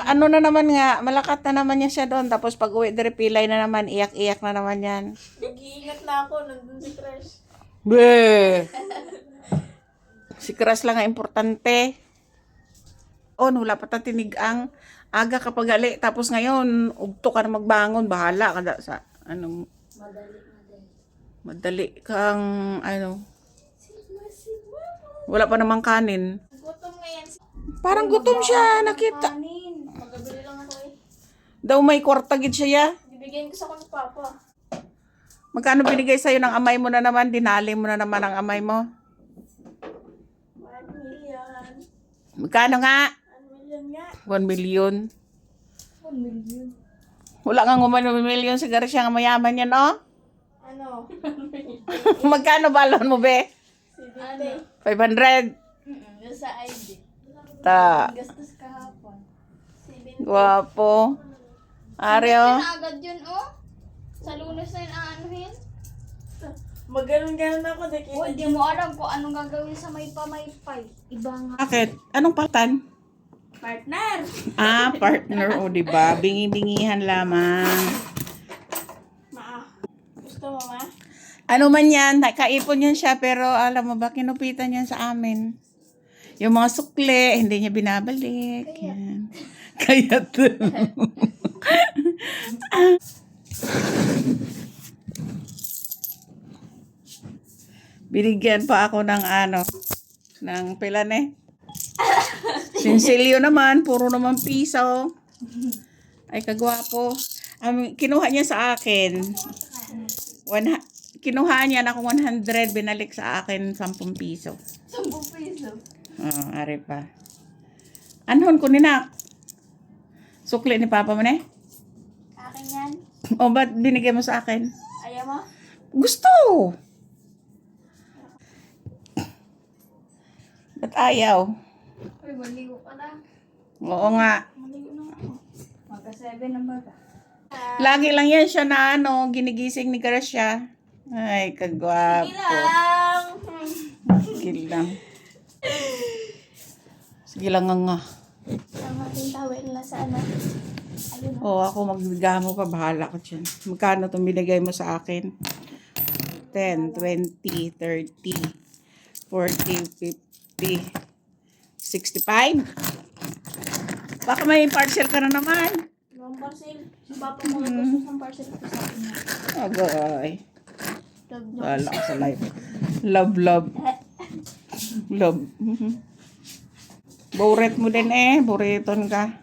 Ano na naman nga, malakat na naman yan siya doon. Tapos pag uwi dire pilay na naman, iyak-iyak na naman yan. Nag-iingat na ako, nandun si Crush. Be! Si Crush lang ang importante. Wala pa ta tinig ang aga kapag gali. Tapos ngayon, ugto ka na magbangon, bahala ka sa ano. Madali kang ano. Wala pa namang kanin. Gutom ngayon. Parang gutom siya, nakita. Magabili lang ako eh. Daw may kwarta gid siya ya. Bibigyan ko sa kong papa. Magkano binigay sa'yo ng amay mo na naman? Dinali mo na naman ang amay mo. 1 million. Magkano nga? 1 million nga. 1 million. 1 million. Wala nga 1 million siguro siya nga mayaman yan, oh. Ano? Magkano balon mo, be? 70. 500. Yung sa ID. Ta. Gastos kahapon. 70. Guwapo. Aryo. Agad yun, oh. Sa Lunes na yun, aanuhin. Maganon-ganon ako. Oh, hindi mo alam kung anong gagawin sa may pamaypay. Iba nga. Bakit? Anong patan? Partner! Partner, o diba? Bingi-bingihan lamang. Gusto mo, ma? Ano man yan, nakaipon yan siya, pero alam mo ba, kinupitan yan sa amin. Yung mga sukle, hindi niya binabalik. Yan. Kaya binigyan pa ako ng ng pilan eh. Sinsilyo naman, puro naman piso. Ay, kagwapo. Kinuha niya sa akin. Kinuha niya na akong 100, binalik sa akin 10 piso. 10 piso. Ari pa. Anhon ko ninak? Sukli ni Papa mo ne? Akin yan. O ba't binigay mo sa akin? Ayaw mo? Gusto! Ba't ayaw? Uy, maligo ka na. Oo nga. Maligo na ako. Magka-7 ang bata. Lagi lang yan siya na ginigising ni Gracia. Ay, kagwapo. Ilang! Sige lang. Sige lang nga. Ang ating tawel na sa ano. Ayun. Oo, ako magbigahan mo pa. Bahala ko dyan. Magkano itong binigay mo sa akin? 10, 20, 30, 40, 50, 65. Baka may parcel ka na naman. Yung parcel. Si Papa mo gusto ng parcel ko sa akin. Agay. Love nyo. Bahala ka sa life. Love, love. Love. Boret mo din eh. Buriton ka.